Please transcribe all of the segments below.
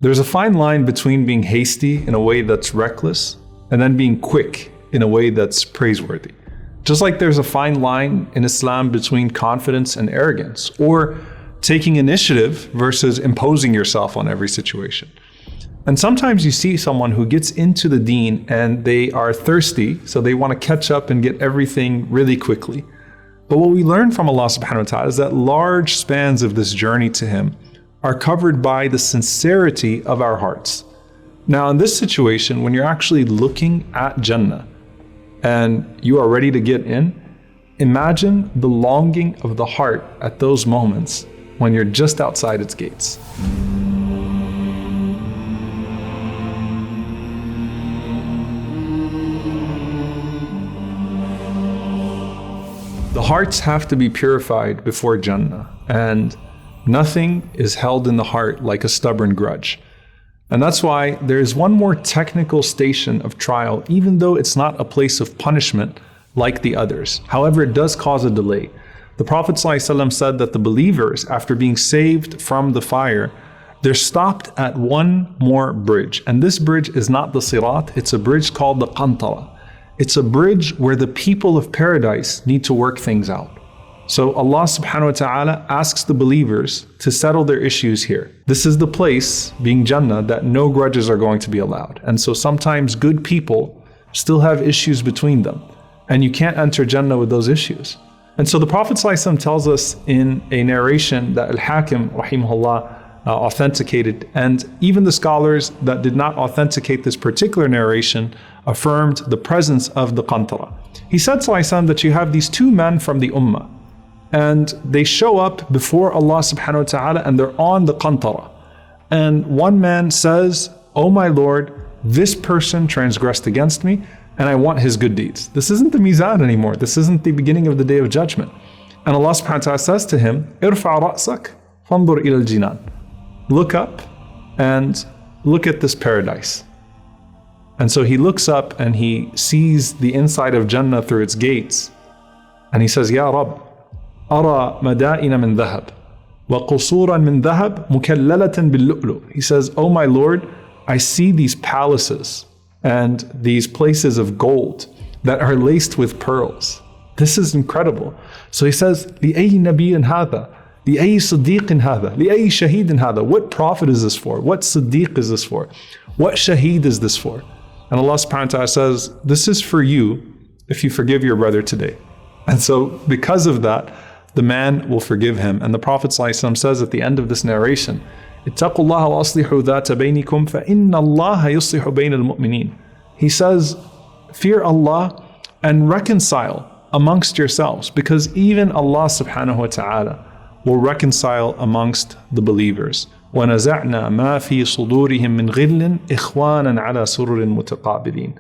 There's a fine line between being hasty in a way that's reckless and then being quick in a way that's praiseworthy. Just like there's a fine line in Islam between confidence and arrogance, or taking initiative versus imposing yourself on every situation. And sometimes you see someone who gets into the deen and they are thirsty, so they want to catch up and get everything really quickly. But what we learn from Allah subhanahu wa ta'ala is that large spans of this journey to Him are covered by the sincerity of our hearts. Now in this situation, when you're actually looking at Jannah and you are ready to get in, imagine the longing of the heart at those moments when you're just outside its gates. The hearts have to be purified before Jannah, and nothing is held in the heart like a stubborn grudge. And that's why there is one more technical station of trial, even though it's not a place of punishment like the others. However, it does cause a delay. The Prophet ﷺ said that the believers, after being saved from the fire, they're stopped at one more bridge. And this bridge is not the Sirat, it's a bridge called the Qantara. It's a bridge where the people of paradise need to work things out. So Allah subhanahu wa ta'ala asks the believers to settle their issues here. This is the place, being Jannah, that no grudges are going to be allowed. And so sometimes good people still have issues between them, and you can't enter Jannah with those issues. And so the Prophet ﷺ tells us in a narration that Al-Hakim rahimahullah authenticated, and even the scholars that did not authenticate this particular narration affirmed the presence of the Qantara. He said ﷺ that you have these two men from the Ummah, and they show up before Allah subhanahu wa ta'ala and they're on the Qantara. And one man says, "Oh my Lord, this person transgressed against me and I want his good deeds." This isn't the Mizan anymore. This isn't the beginning of the Day of Judgment. And Allah subhanahu wa ta'ala says to him, "Irfa' ra'sak fanzur ila al-jinan." Look up and look at this paradise. And so he looks up and he sees the inside of Jannah through its gates. And he says, "Ya Rabb, ara madaina min dhahab, wa qusuran min dhahab mukallalatin bil lu'lu." He says, "Oh my Lord, I see these palaces and these places of gold that are laced with pearls. This is incredible." So he says, لِأَيِّ نَبِيٍّ هَذَا لِأَيِّ صِدِّيقٍ هَذَا لِأَيِّ شَهِيدٍ هَذَا. What prophet is this for? What Siddiq is this for? What Shaheed is this for? And Allah subhanahu wa ta'ala says, this is for you if you forgive your brother today. And so because of that, the man will forgive him. And the Prophet ﷺ says at the end of this narration, اتقوا الله وأصلحوا ذات بينكم فإن الله يصلح بين المؤمنين. He says, fear Allah and reconcile amongst yourselves, because even Allah subhanahu wa ta'ala will reconcile amongst the believers. وَنَزَعْنَا مَا فِي صُدُورِهِم مِّن غِلٍّ إِخْوَانًا عَلَى سُرُرٍ مُتَقَابِلِينَ.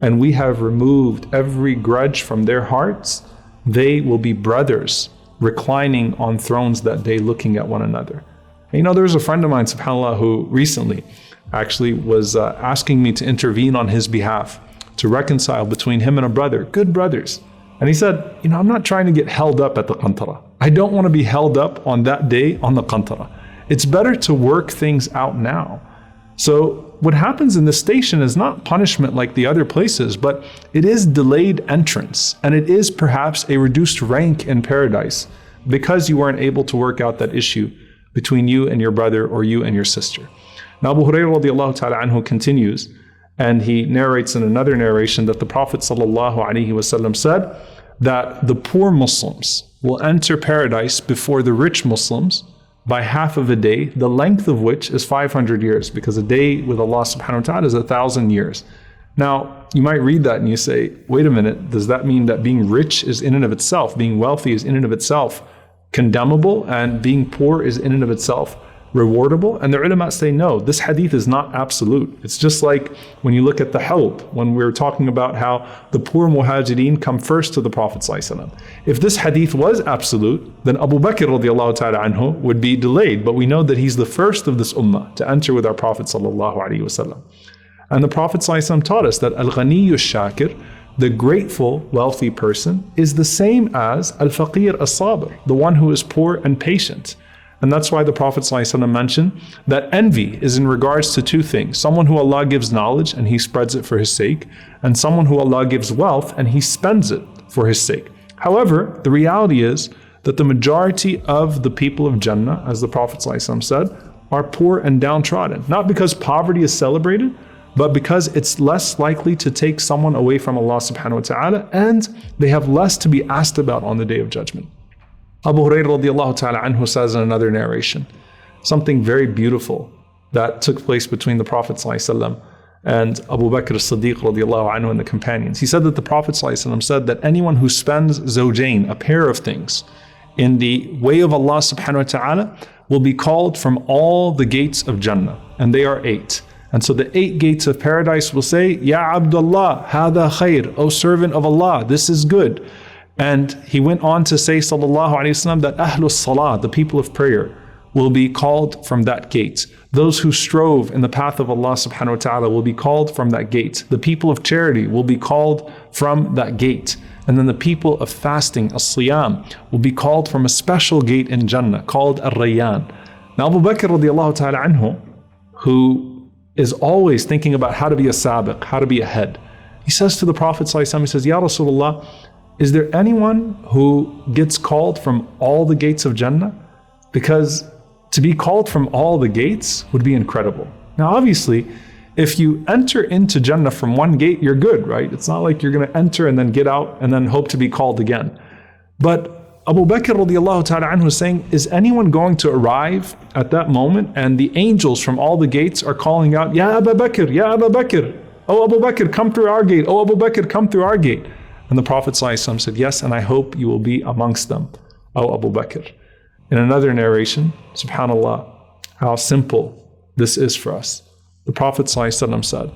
And we have removed every grudge from their hearts. They will be brothers reclining on thrones that day, looking at one another. And there was a friend of mine, subhanAllah, who recently actually was asking me to intervene on his behalf to reconcile between him and a brother, good brothers. And he said, I'm not trying to get held up at the Qantara. I don't want to be held up on that day on the Qantara. It's better to work things out now. So what happens in this station is not punishment like the other places, but it is delayed entrance. And it is perhaps a reduced rank in paradise because you weren't able to work out that issue between you and your brother or you and your sister. Now Abu Hurairah radiallahu ta'ala anhu continues, and he narrates in another narration that the Prophet sallallahu alaihi wasallam said that the poor Muslims will enter paradise before the rich Muslims by half of a day, the length of which is 500 years, because a day with Allah subhanahu wa ta'ala is 1,000 years. Now, you might read that and you say, wait a minute, does that mean that being rich is in and of itself, being wealthy is in and of itself condemnable, and being poor is in and of itself rewardable? And the ulama say, no, this hadith is not absolute. It's just like when you look at the help, when we're talking about how the poor muhajirin come first to the Prophet ﷺ. If this hadith was absolute, then Abu Bakr radiallahu ta'ala anhu would be delayed. But we know that he's the first of this ummah to enter with our Prophet ﷺ. And the Prophet ﷺ taught us that al-ghaniyyu shakir, the grateful, wealthy person, is the same as al-faqir as-sabir, the one who is poor and patient. And that's why the Prophet ﷺ mentioned that envy is in regards to two things. Someone who Allah gives knowledge and he spreads it for his sake, and someone who Allah gives wealth and he spends it for his sake. However, the reality is that the majority of the people of Jannah, as the Prophet ﷺ said, are poor and downtrodden. Not because poverty is celebrated, but because it's less likely to take someone away from Allah subhanahu wa ta'ala, and they have less to be asked about on the Day of Judgment. Abu Hurairah radiallahu ta'ala anhu says in another narration, something very beautiful that took place between the Prophet ﷺ and Abu Bakr as-Siddiq radiallahu anhu and the companions. He said that the Prophet ﷺ said that anyone who spends zawjain, a pair of things, in the way of Allah subhanahu wa ta'ala will be called from all the gates of Jannah, and they are 8. And so the 8 gates of paradise will say, Ya Abdullah, hada khair, O servant of Allah, this is good. And he went on to say, sallallahu alayhi wasallam, that Ahlus Salah, the people of prayer, will be called from that gate. Those who strove in the path of Allah subhanahu wa ta'ala will be called from that gate. The people of charity will be called from that gate. And then the people of fasting, as-siyam, will be called from a special gate in Jannah called Ar-Rayyan. Now Abu Bakr radiallahu ta'ala anhu, who is always thinking about how to be a sabiq, how to be ahead, he says to the Prophet sallallahu alaihi wasallam, he says, Ya Rasulullah, is there anyone who gets called from all the gates of Jannah? Because to be called from all the gates would be incredible. Now, obviously, if you enter into Jannah from one gate, you're good, right? It's not like you're going to enter and then get out and then hope to be called again. But Abu Bakr radiallahu ta'ala anhu is saying, is anyone going to arrive at that moment and the angels from all the gates are calling out, Ya Abu Bakr, Ya Abu Bakr, oh Abu Bakr, come through our gate, oh Abu Bakr, come through our gate. And the Prophet ﷺ said, yes, and I hope you will be amongst them, O Abu Bakr. In another narration, subhanAllah, how simple this is for us. The Prophet ﷺ said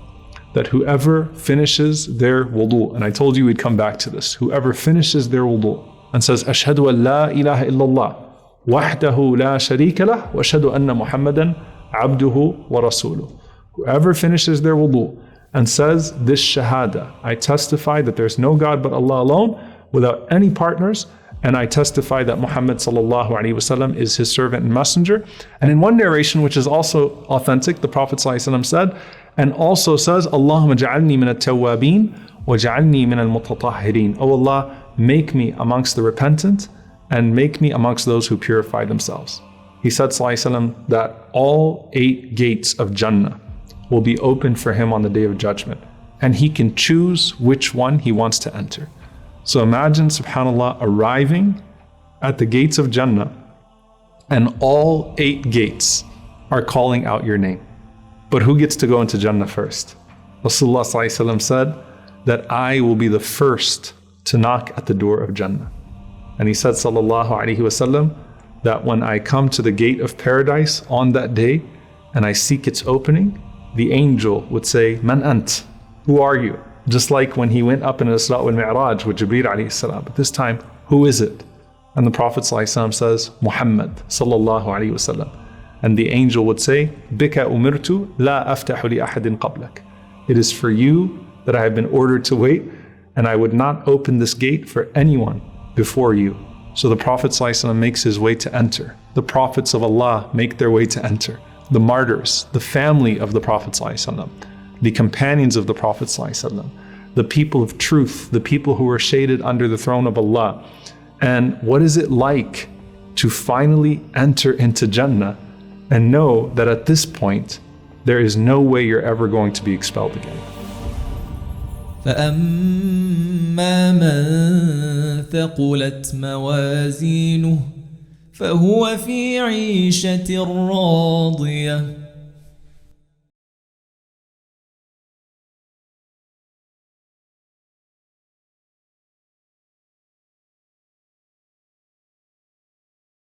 that whoever finishes their wudu, and I told you we'd come back to this, whoever finishes their wudu and says, Ashhadu an la ilaha illallah, wahdahu la sharika lah, wa ashhadu anna Muhammadan abduhu wa rasuluh. Whoever finishes their wudu and says this shahada, I testify that there's no God but Allah alone, without any partners, and I testify that Muhammad sallallahu alaihi wasallam is his servant and messenger. And in one narration, which is also authentic, the Prophet sallallahu alaihi wasallam said, and also says, Allahumma ja'alni min at-tawwabin wa ja'alni min al-mutatahhirin. Oh Allah, make me amongst the repentant and make me amongst those who purify themselves. He said sallallahu alaihi wasallam that all 8 gates of Jannah will be open for him on the Day of Judgment, and he can choose which one he wants to enter. So imagine, subhanAllah, arriving at the gates of Jannah and all 8 gates are calling out your name. But who gets to go into Jannah first? Rasulullah ﷺ said that I will be the first to knock at the door of Jannah. And he said, sallallahu alaihi wasallam, that when I come to the gate of paradise on that day and I seek its opening, the angel would say, Man ant? Who are you? Just like when he went up in Isra wal Mi'raj with Jibreel alayhi salam. But this time, who is it? And the Prophet ﷺ says, Muhammad sallallahu alayhi wasallam. And the angel would say, Bika umirtu la aftahu li ahadin qablak. It is for you that I have been ordered to wait, and I would not open this gate for anyone before you. So the Prophet ﷺ makes his way to enter. The prophets of Allah make their way to enter. The martyrs, the family of the Prophet ﷺ, the companions of the Prophet ﷺ, the people of truth, the people who are shaded under the throne of Allah. And what is it like to finally enter into Jannah and know that at this point, there is no way you're ever going to be expelled again. فأما من ثقلت موازينه فهو في عيشة راضية